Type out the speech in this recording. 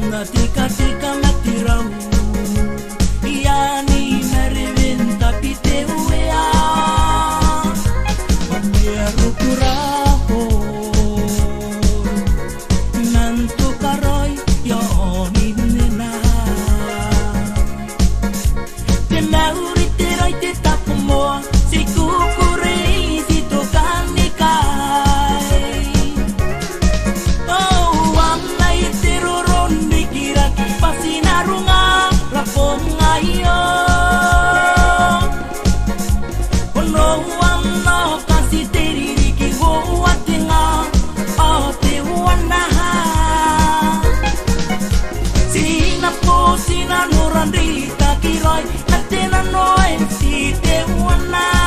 Tika matirau Yani merivin tapi tewea Biaru kuraho Nantu karoy Yoni nena Tenauri teroy te tapumoa Si kukuri si tokanikai Oh amnai teroron dikira Pasinarunga raponga iyo Ono amno kasi teririki Hoa tenga o te wanaha Sina po sina nurandita kiroy Natena noen si te wana